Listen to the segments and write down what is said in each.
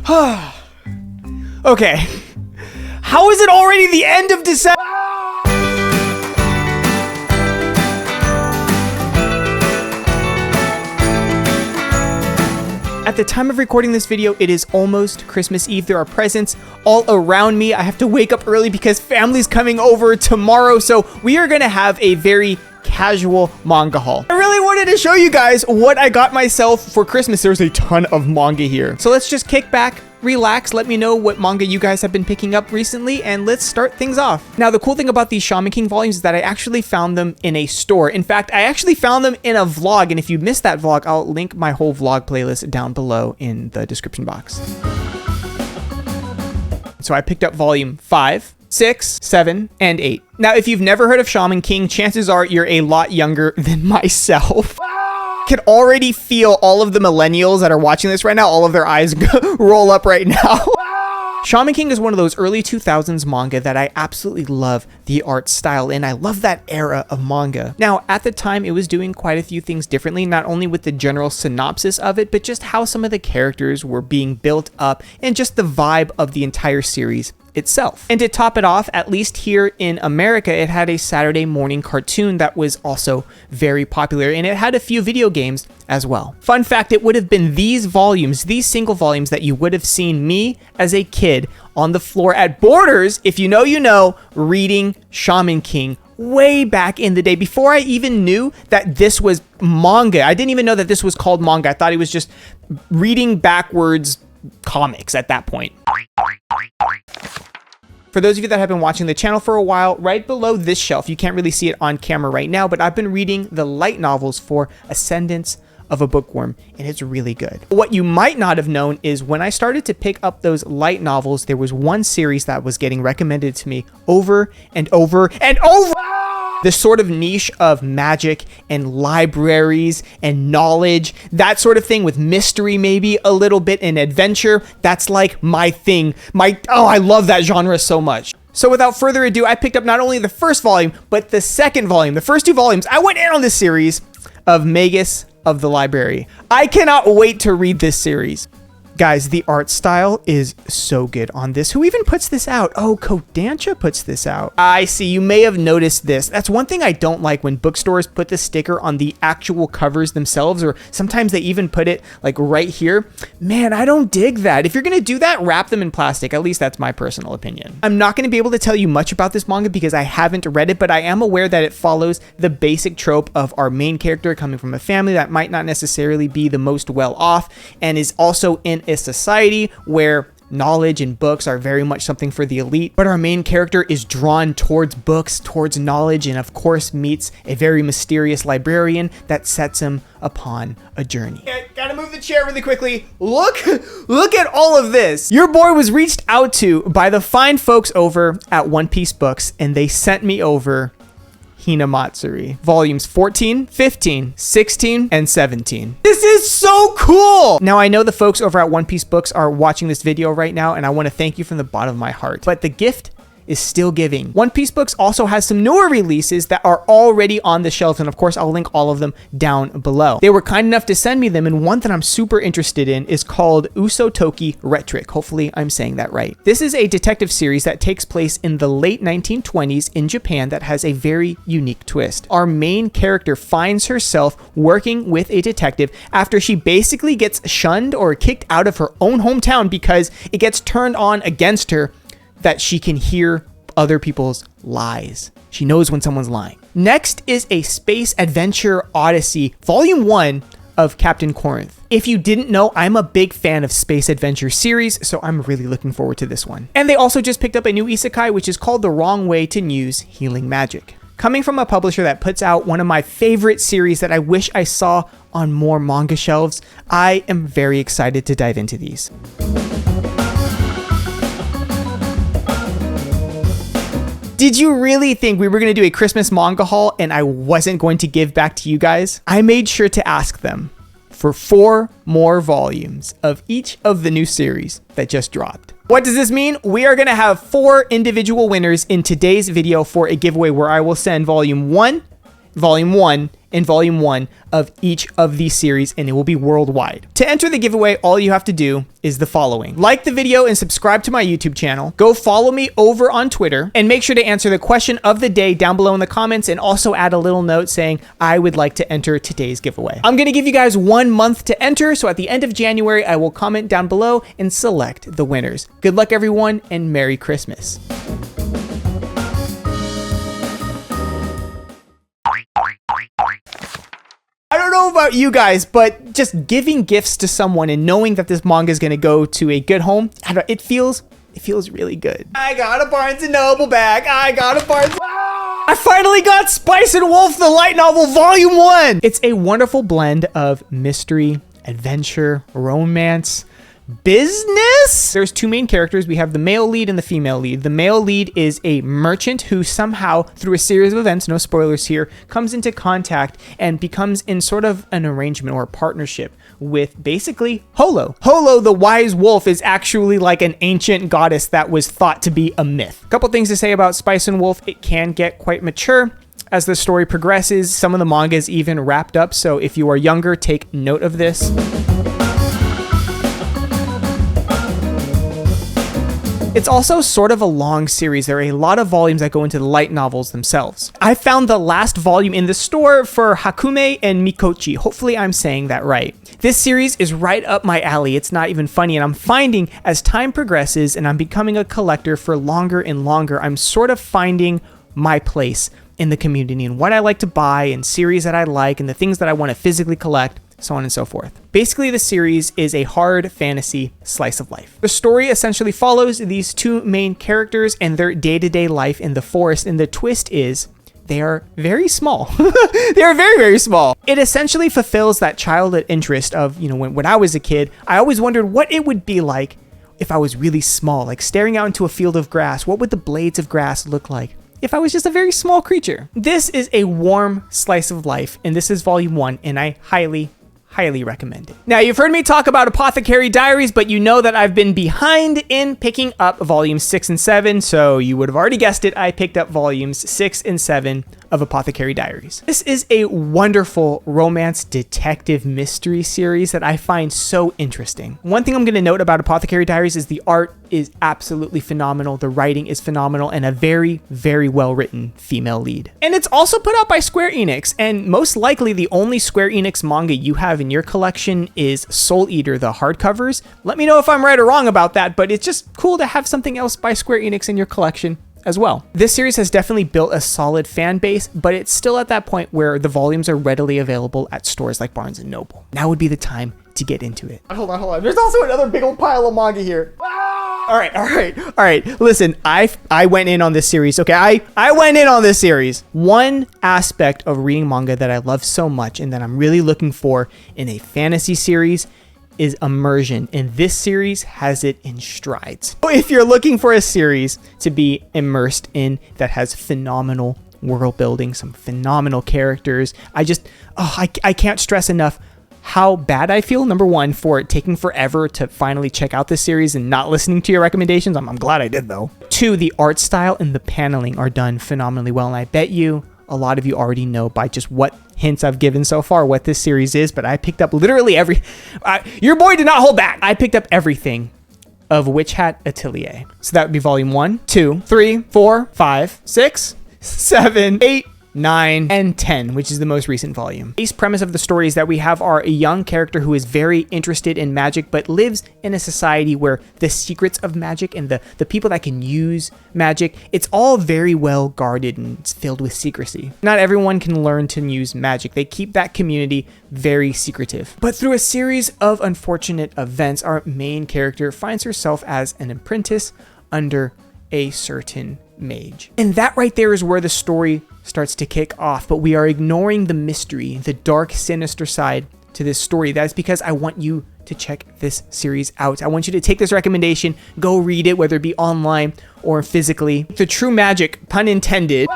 Okay. How is it already the end of December? At the time of recording this video, it is almost Christmas Eve. There are presents all around me. I have to wake up early because family's coming over tomorrow. So we are going to have a very casual manga haul. I really wanted to show you guys what I got myself for Christmas. There's a ton of manga here. So let's just kick back, relax, let me know what manga you guys have been picking up recently, and let's start things off. Now, the cool thing about these Shaman King volumes is that I actually found them in a store. In fact, I actually found them in a vlog, and if you missed that vlog, I'll link my whole vlog playlist down below in the description box. So I picked up volume 5, 6, 7, and 8. Now, if you've never heard of Shaman King, chances are you're a lot younger than myself. Can already feel all of the millennials that are watching this right now, all of their eyes roll up right now. Shaman King is one of those early 2000s manga that I absolutely love the art style in. I love that era of manga. Now, at the time, it was doing quite a few things differently, not only with the general synopsis of it, but just how some of the characters were being built up and just the vibe of the entire series itself. And to top it off, at least here in America, it had a Saturday morning cartoon that was also very popular, and it had a few video games as well. Fun fact, it would have been these volumes, these single volumes, that you would have seen me as a kid on the floor at Borders, if you know, you know, reading Shaman King way back in the day, before I even knew that this was manga. I didn't even know that this was called manga. I thought he was just reading backwards comics at that point. For those of you that have been watching the channel for a while, right below this shelf, you can't really see it on camera right now, but I've been reading the light novels for Ascendance of a Bookworm, and it's really good. What you might not have known is when I started to pick up those light novels, there was one series that was getting recommended to me over and over and over. The sort of niche of magic and libraries and knowledge, that sort of thing, with mystery maybe a little bit and adventure. That's like my thing. I love that genre so much. So without further ado, I picked up not only the first volume, but the second volume. The first two volumes, I went in on this series of Magus of the Library. I cannot wait to read this series. Guys, the art style is so good on this. Who even puts this out? Oh, Kodansha puts this out. I see. You may have noticed this. That's one thing I don't like, when bookstores put the sticker on the actual covers themselves, or sometimes they even put it like right here. Man, I don't dig that. If you're going to do that, wrap them in plastic. At least that's my personal opinion. I'm not going to be able to tell you much about this manga because I haven't read it, but I am aware that it follows the basic trope of our main character coming from a family that might not necessarily be the most well off, and is also in a society where knowledge and books are very much something for the elite, but our main character is drawn towards books, towards knowledge, and of course meets a very mysterious librarian that sets him upon a journey. Okay, gotta move the chair really quickly. Look at all of this. Your boy was reached out to by the fine folks over at One Piece Books, and they sent me over Hinamatsuri, volumes 14, 15, 16, and 17. This is so cool! Now, I know the folks over at One Piece Books are watching this video right now, and I want to thank you from the bottom of my heart. But the gift is still giving. One Piece Books also has some newer releases that are already on the shelves, and of course I'll link all of them down below. They were kind enough to send me them, and one that I'm super interested in is called Usotoki Rhetoric. Hopefully I'm saying that right. This is a detective series that takes place in the late 1920s in Japan that has a very unique twist. Our main character finds herself working with a detective after she basically gets shunned or kicked out of her own hometown because it gets turned on against her that she can hear other people's lies. She knows when someone's lying. Next is a space adventure odyssey, volume 1 of Captain Corinth. If you didn't know, I'm a big fan of space adventure series, so I'm really looking forward to this one. And they also just picked up a new isekai, which is called The Wrong Way to Use Healing Magic. Coming from a publisher that puts out one of my favorite series that I wish I saw on more manga shelves, I am very excited to dive into these. Did you really think we were going to do a Christmas manga haul and I wasn't going to give back to you guys? I made sure to ask them for 4 more volumes of each of the new series that just dropped. What does this mean? We are going to have 4 individual winners in today's video for a giveaway where I will send volume 1, in volume 1 of each of these series, and it will be worldwide. To enter the giveaway, all you have to do is the following. Like the video and subscribe to my YouTube channel. Go follow me over on Twitter, and make sure to answer the question of the day down below in the comments, and also add a little note saying, I would like to enter today's giveaway. I'm gonna give you guys 1 month to enter, so at the end of January, I will comment down below and select the winners. Good luck everyone, and Merry Christmas. I don't know about you guys, but just giving gifts to someone and knowing that this manga is going to go to a good home, it feels really good. I got a Barnes & Noble bag. I finally got Spice and Wolf, the light novel, volume 1. It's a wonderful blend of mystery, adventure, romance, business. There's 2 main characters. We have the male lead and the female lead. The male lead is a merchant who somehow, through a series of events, no spoilers here, comes into contact and becomes in sort of an arrangement or a partnership with basically Holo. Holo, the wise wolf, is actually like an ancient goddess that was thought to be a myth. A couple things to say about Spice and Wolf. It can get quite mature as the story progresses. Some of the manga is even wrapped up, so if you are younger, take note of this. It's also sort of a long series. There are a lot of volumes that go into the light novels themselves. I found the last volume in the store for Hakume and Mikochi. Hopefully I'm saying that right. This series is right up my alley. It's not even funny, and I'm finding as time progresses and I'm becoming a collector for longer and longer, I'm sort of finding my place in the community and what I like to buy and series that I like and the things that I want to physically collect, so on and so forth. Basically, the series is a hard fantasy slice of life. The story essentially follows these 2 main characters and their day-to-day life in the forest, and the twist is they are very small. They are very, very small. It essentially fulfills that childhood interest of, when I was a kid, I always wondered what it would be like if I was really small, like staring out into a field of grass. What would the blades of grass look like if I was just a very small creature? This is a warm slice of life, and this is volume 1, and I highly recommend it. Now, you've heard me talk about Apothecary Diaries, but you know that I've been behind in picking up volumes 6 and 7, so you would have already guessed it. I picked up volumes 6 and 7 of Apothecary Diaries. This is a wonderful romance detective mystery series that I find so interesting. One thing I'm going to note about Apothecary Diaries is the art is absolutely phenomenal, the writing is phenomenal, and a very, very well written female lead. And it's also put out by Square Enix, and most likely the only Square Enix manga you have in your collection is Soul Eater, the hardcovers. Let me know if I'm right or wrong about that, but it's just cool to have something else by Square Enix in your collection as well. This series has definitely built a solid fan base, but it's still at that point where the volumes are readily available at stores like Barnes & Noble. Now would be the time to get into it. Hold on. There's also another big old pile of manga here. All right. Listen, I went in on this series. Okay, I went in on this series. One aspect of reading manga that I love so much and that I'm really looking for in a fantasy series is immersion, and this series has it in strides. So if you're looking for a series to be immersed in that has phenomenal world building, some phenomenal characters, I can't stress enough how bad I feel, number one, for it taking forever to finally check out this series and not listening to your recommendations. I'm glad I did though. 2, the art style and the paneling are done phenomenally well, and I bet you a lot of you already know by just what hints I've given so far what this series is, but I picked up literally your boy did not hold back. I picked up everything of Hat Atelier. So that would be volume 1, 2, 3, 4, 5, 6, 7, 8, 9, and 10, which is the most recent volume. The base premise of the story is that we have a young character who is very interested in magic, but lives in a society where the secrets of magic and the people that can use magic, it's all very well guarded and it's filled with secrecy. Not everyone can learn to use magic. They keep that community very secretive. But through a series of unfortunate events, our main character finds herself as an apprentice under a certain mage. And that right there is where the story starts to kick off, but we are ignoring the mystery, the dark, sinister side to this story. That's because I want you to check this series out. I want you to take this recommendation, go read it, whether it be online or physically. The true magic, pun intended,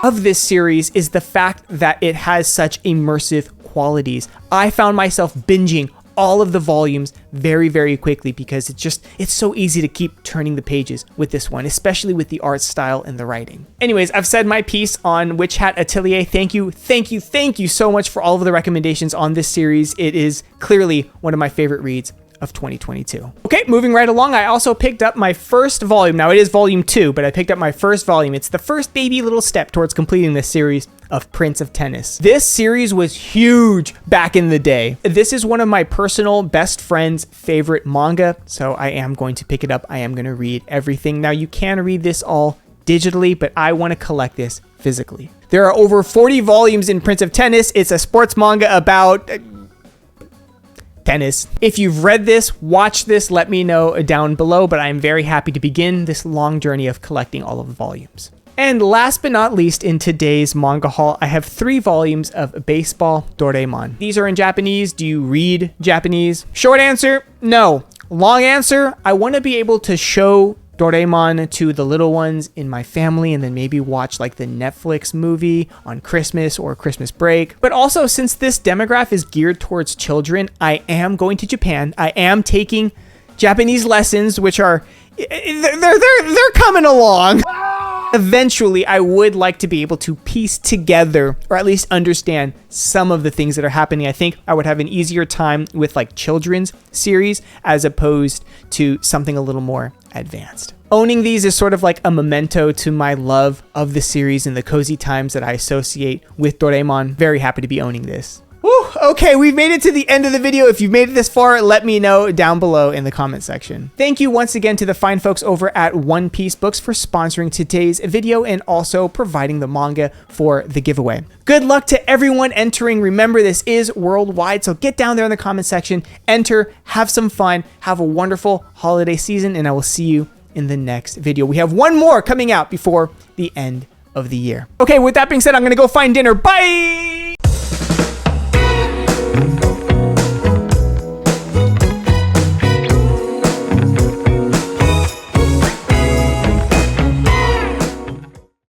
of this series is the fact that it has such immersive qualities. I found myself binging all of the volumes very, very quickly because it's so easy to keep turning the pages with this one, especially with the art style and the writing. Anyways, I've said my piece on Hat Atelier. Thank you so much for all of the recommendations on this series. It is clearly one of my favorite reads of 2022. Okay, moving right along, I also picked up my first volume. Now it is volume 2, but I picked up my first volume. It's the first baby little step towards completing this series of Prince of Tennis. This series was huge back in the day. This is one of my personal best friend's favorite manga, so I am going to pick it up. I am going to read everything. Now you can read this all digitally, but I want to collect this physically. There are over 40 volumes in Prince of Tennis. It's a sports manga about tennis. If you've read this, watch this, let me know down below, but I'm very happy to begin this long journey of collecting all of the volumes. And last but not least, in today's manga haul, I have 3 volumes of Baseball Doraemon. These are in Japanese. Do you read Japanese? Short answer, no. Long answer, I want to be able to show Doraemon to the little ones in my family and then maybe watch like the Netflix movie on Christmas or Christmas break. But also, since this demographic is geared towards children, I am going to Japan. I am taking Japanese lessons, which are they're coming along. Eventually, I would like to be able to piece together or at least understand some of the things that are happening. I think I would have an easier time with like children's series as opposed to something a little more advanced. Owning these is sort of like a memento to my love of the series and the cozy times that I associate with Doraemon. Very happy to be owning this. Whew, okay, we've made it to the end of the video. If you've made it this far, let me know down below in the comment section. Thank you once again to the fine folks over at One Piece Books for sponsoring today's video and also providing the manga for the giveaway. Good luck to everyone entering. Remember, this is worldwide, so get down there in the comment section, enter, have some fun, have a wonderful holiday season, and I will see you in the next video. We have one more coming out before the end of the year. Okay, with that being said, I'm gonna go find dinner. Bye!